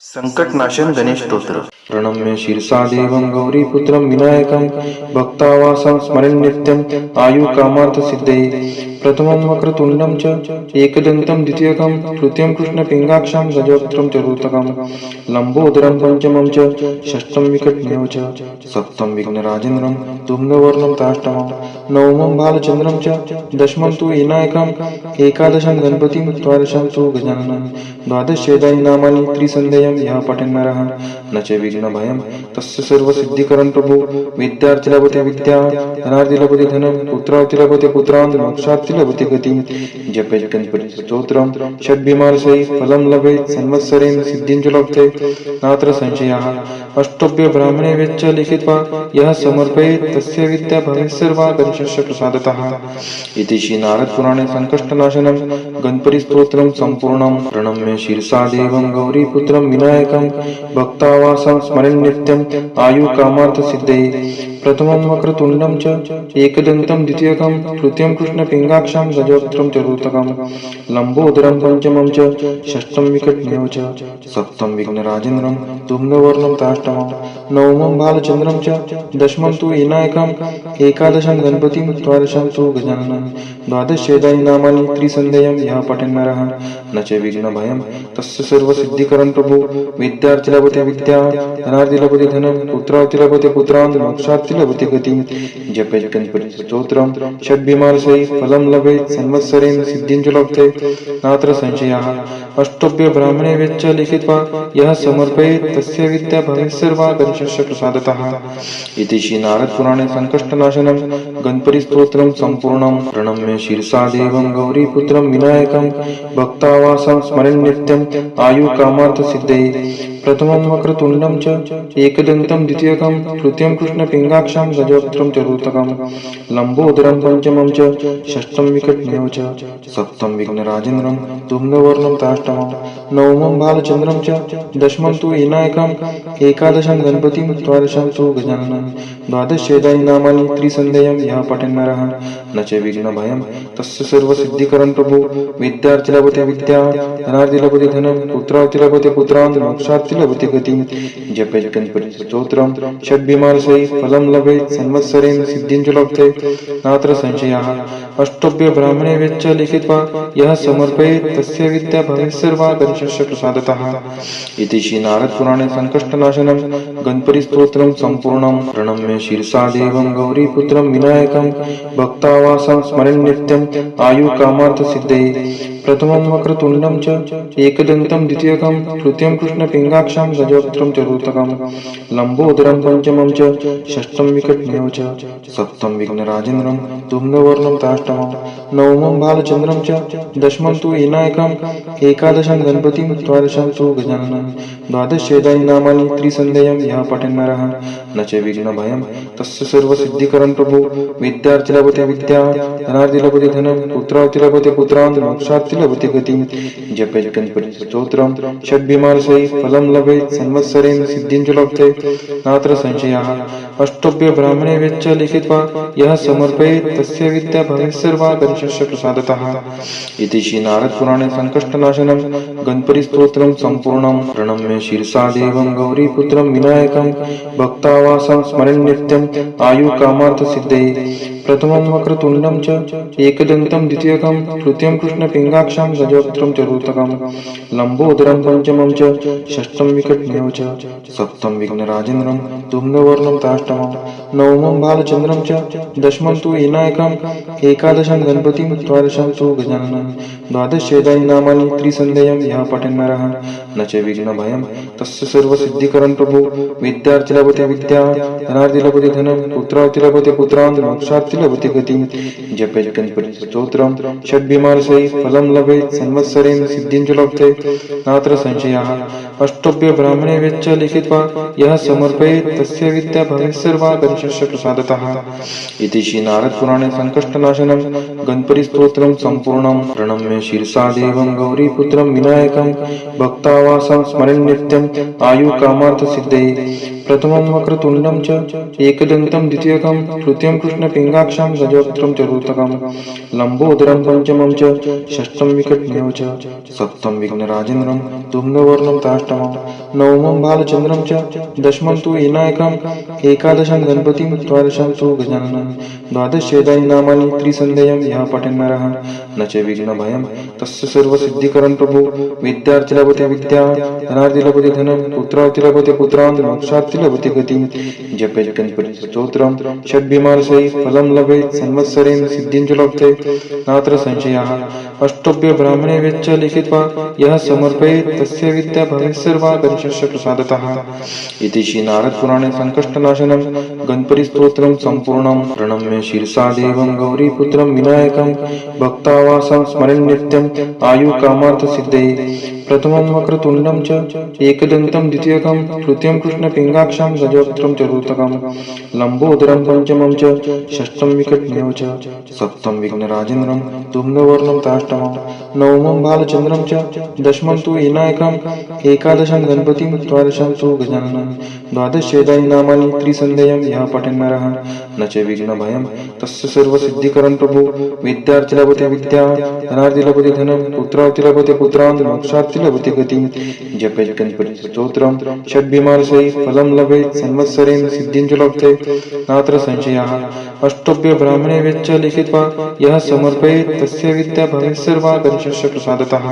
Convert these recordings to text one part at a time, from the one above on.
संकटनाशन गणेश स्तोत्र। प्रणम्य शीर्षा देवं गौरीपुत्रं विनायकं भक्तावासं स्मरन् नित्यं आयुकामार्थ सिद्धये। प्रथमं वक्रतुण्डं च एकदन्तं द्वितीयकं तृतीयं कृष्णपिङ्गाक्षं गजवक्त्रं चतुर्थकं लम्बोदरं पंचमं च षष्ठं विकटमेव च सप्तमं विघ्नराजेन्द्रं धूम्रवर्णं ताष्टमं नवमं बालचन्द्रं च दशमं तु विनायकं एकादशं गणपतिं द्वादशं तु गजाननं द्वादशेदानि नामानि त्रिसन्ध्यं यः पठन् नरः न च विघ्नभयं तस्य सर्वसिद्धिकरं प्रभु। विद्यार्थी लभते विद्या, धनार्थी लभते धनं, पुत्रार्थी लभते पुत्रान्, मोक्षार्थी लभते गतिं। जपेत् गणपति स्तोत्रं षड्भिमानसै फलं लभेत् संवत्सरेण सिद्धिं च लभते नात्र संशयः। अष्टभ्य ब्राह्मणे वेच्च लिखित्वा यः समर्पयेत् तस्य विद्या भवेत् सर्वा गणेशस्य प्रसादतः। इति श्री नारद पुराणे संकष्टनाशनं गणपति स्तोत्रं सम्पूर्णं। प्रणम्य शीर्षा देवं गौरीपुत्रं विनायकं भक्तावासं स्मरन् नित्यं आयुकामार्थ सिद्धये। प्रथमं वक्रतुण्डं च एकदन्तं द्वितीयकं तृतीयं कृष्णपिङ्गाक्षं गजवक्त्रं चतुर्थकं लम्बोदरं पंचमं च षष्ठं विकटमेव च सप्तमं विघ्नराजेन्द्रं धूम्रवर्णं ताष्टमं नवमं बालचन्द्रं च दशमं तु विनायकं एकादशं गणपतिं द्वादशं तु गजाननं द्वादशेदानि नामानि त्रिसन्ध्यं यः पठन् नरः न च विघ्नभयं तस्य सर्वसिद्धिकरं प्रभु। विद्यार्थी लभते विद्या, धनार्थी लभते धनं, पुत्रार्थी लभते पुत्रान्, मोक्षार्थी लभते गतिं। जपेत् गणपति स्तोत्रं षड्भिमानसै फलं लभेत् संवत्सरेण सिद्धिं च लभते नात्र संशयः। अष्टभ्य ब्राह्मणे वेच्च लिखित्वा यः समर्पयेत् तस्य विद्या भवेत् सर्वा गणेशस्य प्रसादतः। इति श्री नारद पुराणे संकष्टनाशनं गणपति स्तोत्रं सम्पूर्णं। प्रणम्य शीर्षा देवं गौरीपुत्रं विनायकं भक्तावासं स्मरन् नित्यं आयुकामार्थ सिद्धये। प्रथमं वक्रतुण्डं च एकदन्तं द्वितीयकं तृतीयं कृष्णपिङ्गाक्षं गजवक्त्रं चतुर्थकं लम्बोदरं पंचमं च षष्ठं विकटमेव च सप्तमं विघ्नराजेन्द्रं धूम्रवर्णं ताष्टमं नवमं बालचन्द्रं च दशमं तु विनायकं एकादशं गणपतिं द्वादशं तु गजाननं द्वादशेदानि नामानि त्रिसन्ध्यं यः पठन् नरः न च विघ्नभयं तस्य सर्वसिद्धिकरं प्रभु। विद्यार्थी लभते विद्या, धनार्थी लभते धनं, पुत्रार्थी लभते पुत्रान्, मोक्षार्थी लभते गतिं। जपेत् गणपति स्तोत्रं षड्भिमानसै फलं लभेत् संवत्सरेण सिद्धिं च लभते नात्र संशयः। अष्टभ्य ब्राह्मणे वेच्च लिखित्वा यः समर्पयेत् तस्य विद्या भवेत् सर्वा गणेशस्य प्रसादतः। इति श्री नारद पुराणे संकष्टनाशनं गणपति स्तोत्रं सम्पूर्णं। प्रणम्य शीर्षा देवं गौरीपुत्रं विनायकं भक्तावासं स्मरन् नित्यं आयुकामार्थ सिद्धये। प्रथमं वक्रतुण्डं च एकदन्तं द्वितीयकं तृतीयं कृष्णपिङ्गाक्षं गजवक्त्रं चतुर्थकं लम्बोदरं पंचमं च षष्ठं विकटमेव च सप्तमं विघ्नराजेन्द्रं धूम्रवर्णं ताष्टमं नवमं बालचन्द्रं च दशमं तु विनायकं एकादशं गणपतिं द्वादशं तु गजाननं द्वादशेदानि नामानि त्रिसन्ध्यं यः पठन् नरः न च विघ्नभयं तस्य सर्वसिद्धिकरं प्रभु। विद्यार्थी लभते विद्या, धनार्थी लभते धनं, पुत्रार्थी लभते पुत्रान्, मोक्षार्थी लभते गतिं। जपेत् गणपति स्तोत्रं षड्भिमानसै फलं लभेत् संवत्सरेण सिद्धिं च लभते नात्र संशयः। अष्टभ्य ब्राह्मणे वेच्च लिखित्वा यः समर्पयेत् तस्य विद्या भवेत् सर्वा गणेशस्य प्रसादतः। इति श्री नारद पुराणे संकष्टनाशनं गणपति स्तोत्रं सम्पूर्णं। प्रणम्य शीर्षा देवं गौरीपुत्रं विनायकं भक्तावासं स्मरन् नित्यं आयुकामार्थ सिद्धये। प्रथमं वक्रतुण्डं च एकदन्तं द्वितीयकं तृतीयं कृष्णपिङ्गाक्षं गजवक्त्रं चतुर्थकं लम्बोदरं पंचमं च षष्ठं विकटमेव च सप्तमं विघ्नराजेन्द्रं धूम्रवर्णं ताष्टमं नवमं बालचन्द्रं च दशमं तु विनायकं एकादशं गणपतिं द्वादशं तु गजाननं द्वादशेदानि नामानि त्रिसन्ध्यं यः पठन् नरः न च विघ्नभयं तस्य सर्वसिद्धिकरं प्रभु। विद्यार्थी लभते विद्या, धनार्थी लभते धनं, पुत्रार्थी लभते पुत्रान्, मोक्षार्थी लभते गतिं। जपेत् गणपति स्तोत्रं षड्भिमानसै फलं लभेत् संवत्सरेण सिद्धिं च लभते नात्र संशयः। अष्टभ्य ब्राह्मणे वेच्च लिखित्वा यः समर्पयेत् तस्य विद्या भवेत् सर्वा गणेशस्य प्रसादतः। इति श्री नारद पुराणे संकष्टनाशनं गणपति स्तोत्रं सम्पूर्णं। प्रणम्य शीर्षा देवं गौरीपुत्रं विनायकं भक्तावासं स्मरन् नित्यं आयुकामार्थ सिद्धये। प्रथमं वक्रतुण्डं च एकदन्तं द्वितीयकं तृतीयं कृष्णपिङ्गाक्षं गजवक्त्रं चतुर्थकं लम्बोदरं पंचमं च षष्ठं विकटमेव च सप्तमं विघ्नराजेन्द्रं धूम्रवर्णं ताष्टमं ताष्टमम् नवमं बालचन्द्रं च दशमं तु विनायकम् एकादशं गणपतिं द्वादशं तु गजाननं द्वादशेदानि नामानि त्रिसन्ध्यं यः पठेन् नरः न च विघ्नभयं तस्य सर्वसिद्धिकरं प्रभु विद्यार्थी लभते विद्या धनार्थी लभते धनं पुत्रार्थी लभते पुत्रान् मोक्षार्थी लभते गतिं जपेत् गणपति स्तोत्रं षड्भिमानसै फलं लभेत् संवत्सरेण सिद्धिं च लभते नात्र संशयः अष्टभ्य ब्राह्मणे वेच्च लिखित्वा यः समर्पयेत् तस्य विद्या भवेत् सर्वा गणेशस्य प्रसादतः इति श्री नारद पुराणे संकष्टनाशनं गणपति स्तोत्रं सम्पूर्णं प्रणम्य शीर्षा देवं गौरीपुत्रं विनायकं भक्तावासं स्मरन् नित्यं आयुकामार्थ सिद्धये प्रथमं वक्रतुण्डं च एकदन्तं द्वितीयकं तृतीयं कृष्णपिङ्गाक्षं गजवक्त्रं चतुर्थकं लम्बोदरं पञ्चमं च षष्ठं विकटमेव च सप्तमं विघ्नराजेन्द्रं धूम्रवर्णं ताष्टमं नवमं बालचन्द्रं च दशमं तु विनायकम् एकादशं गणपतिं द्वादशं तु गजाननं द्वादशेदानि नामानि त्रिसन्ध्यं यः पठेन् नरः न च विघ्नभयं तस्य सर्वसिद्धिकरं प्रभु विद्यार्थी लभते विद्या धनार्थी लभते धनं पुत्रार्थी लभते पुत्रान् मोक्षार्थी लभते गतिं जपेत् गणपति स्तोत्रं षड्भिमानसै फलं लभेत् संवत्सरेण सिद्धिं च लभते नात्र संशयः अष्टभ्य ब्राह्मणे वेच्च लिखित्वा यः समर्पयेत् तस्य विद्या भवेत् सर्वा गणेशस्य प्रसादतः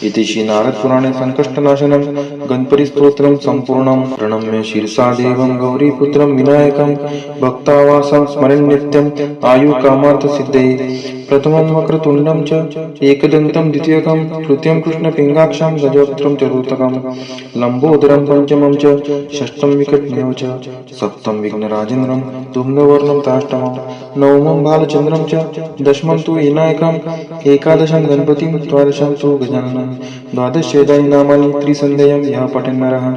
इति श्री नारद पुराणे संकष्टनाशनं गणपति स्तोत्रं सम्पूर्णं प्रणम्य शीर्षा देवं गौरीपुत्रं विनायकं भक्तावासं स्मरन् नित्यं आयुकामार्थ सिद्धये प्रथमं वक्रतुण्डं च एकदन्तं द्वितीयकं तृतीयं कृष्णपिङ्गाक्षं गजवक्त्रं चतुर्थकं लम्बोदरं पञ्चमं च षष्ठं विकटमेव च सप्तमं विघ्नराजेन्द्रं धूम्रवर्णं ताष्टमं नवमं बालचन्द्रं च दशमं तु विनायकम् एकादशं गणपतिं द्वादशं तु गजाननं द्वादशेदानि नामानि त्रिसन्ध्यं यः पठेन् नरः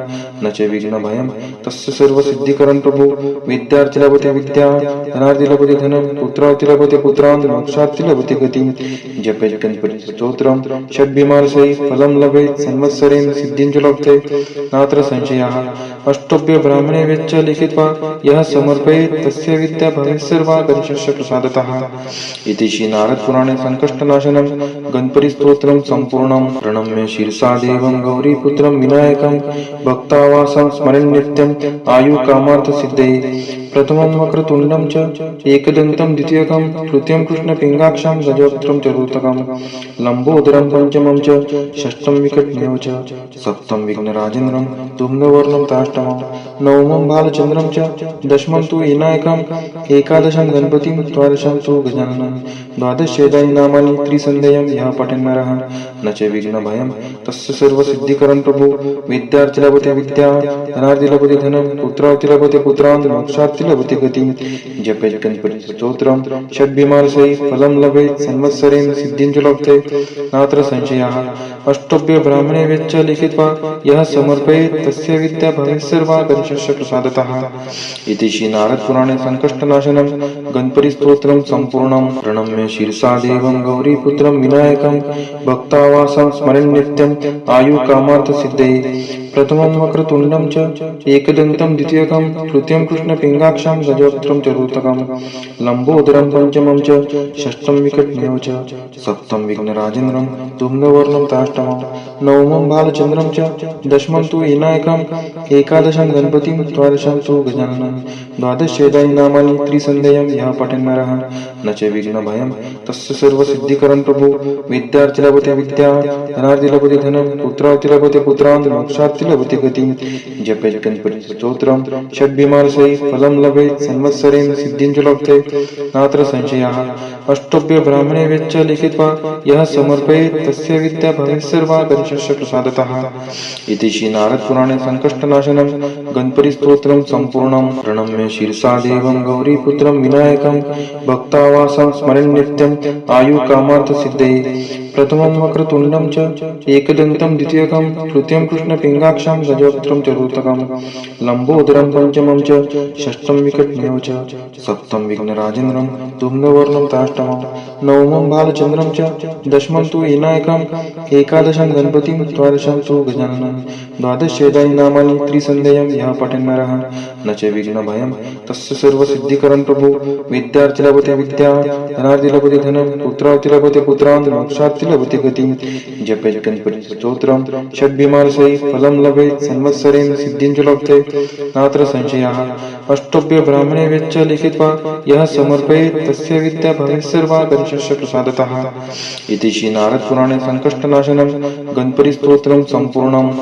न च विघ्नभयं तस्य सर्वसिद्धिकरं प्रभु विद्यार्थी लभते विद्या धनार्थी लभते धनं पुत्रार्थी लभते पुत्रान् मोक्षार्थी लभते गतिं जपेत् गणपति स्तोत्रं षड्भिमानसै फलं लभेत् संवत्सरेण सिद्धिं च लभते नात्र संशयः अष्टभ्य ब्राह्मणे वेच्च लिखित्वा यः समर्पयेत् तस्य विद्या भवेत् सर्वा गणेशस्य प्रसादतः इति श्री नारद पुराणे संकष्टनाशनं गणपति स्तोत्रं सम्पूर्णं प्रणम्य शीर्षा देवं गौरीपुत्रं विनायकं भक्तावासं स्मरन् नित्यं आयुकामार्थ सिद्धये प्रथमं वक्रतुण्डं च एकदन्तं द्वितीयकं तृतीयं कृष्णपिङ्गाक्षं गजवक्त्रं चतुर्थकं लम्बोदरं पञ्चमं च षष्ठं विकटमेव च सप्तमं विघ्नराजेन्द्रं धूम्रवर्णं ताष्टमं नवमं बालचन्द्रं च दशमं तु विनायकम् एकादशं गणपतिं द्वादशं तु गजाननं द्वादशेदानि नामानि त्रिसन्ध्यं यः पठेन् नरः न च विघ्नभयं तस्य सर्वसिद्धिकरं प्रभु विद्यार्थी लभते विद्या धनार्थी लभते धनं पुत्रार्थी लभते पुत्रान् मोक्षार्थी लभते गतिं जपेत् गणपति स्तोत्रं षड्भिमानसै फलं लभेत् संवत्सरेण सिद्धिं च लभते नात्र संशयः अष्टभ्य ब्राह्मणे वेच्च लिखित्वा यः समर्पयेत् तस्य विद्या भवेत् सर्वा गणेशस्य प्रसादतः इति श्री नारद पुराणे संकष्टनाशनं गणपति स्तोत्रं सम्पूर्णं प्रणम्य शीर्षा देवं गौरीपुत्रं विनायकं भक्तावासं स्मरन् नित्यं आयुकामार्थ सिद्धये प्रथमं वक्रतुण्डं च एकदन्तं द्वितीयकं तृतीयं कृष्णपिङ्गाक्षं गजवक्त्रं चतुर्थकं लम्बोदरं पञ्चमं च षष्ठं विकटमेव च सप्तमं विघ्नराजेन्द्रं धूम्रवर्णं ताष्टमं नवमं बालचन्द्रं च दशमं तु विनायकम् एकादशं गणपतिं द्वादशं तु गजाननं द्वादशेदानि नामानि त्रिसन्ध्यं यः पठेन् नरः न च विघ्नभयं तस्य सर्वसिद्धिकरं प्रभु विद्यार्थी लभते विद्या धनार्थी लभते धनं पुत्रार्थी लभते पुत्रान् मोक्षार्थी लभते गतिं जपेत् गणपति स्तोत्रं षड्भिमानसै फलं लभेत् संवत्सरेण सिद्धिं च लभते नात्र संशयः अष्टभ्य ब्राह्मणे वेच्च लिखित्वा यः समर्पयेत् तस्य विद्या भवेत् सर्वा गणेशस्य प्रसादतः इति श्री नारद पुराणे संकष्टनाशनं गणपति स्तोत्रं सम्पूर्णं प्रणम्य शीर्षा देवं गौरीपुत्रं विनायकं भक्तावासं स्मरन् नित्यं आयुकामार्थ सिद्धये प्रथमं वक्रतुण्डं च एकदन्तं द्वितीयकं तृतीयं कृष्णपिङ्गाक्षं गजवक्त्रं चतुर्थकं लम्बोदरं पञ्चमं च षष्ठं विकटमेव च सप्तमं विघ्नराजेन्द्रं धूम्रवर्णं ताष्टमं नवमं बालचन्द्रं च दशमं तु विनायकम् एकादशं गणपतिं द्वादशं तु गजाननं द्वादशेदानि नामानि त्रिसन्ध्यं यः पठेन् नरः न च विघ्नभयं तस्य सर्वसिद्धिकरं प्रभु विद्यार्थी लभते विद्या धनार्थी लभते धनं पुत्रार्थी लभते पुत्रान् मोक्षार्थी प्राप्ति लभते गतिं जपेत् गणपति स्तोत्रम् षड्भिमालसै फलं लभेत् संवत्सरेण सिद्धिं च लभते नात्र संशयः अष्टभ्य ब्राह्मणे वेच्च लिखित्वा यः समर्पयेत् तस्य विद्या भवेत् सर्वा गणेशस्य प्रसादतः इति श्री नारद पुराणे संकष्टनाशनं गणपति स्तोत्रं सम्पूर्णम्।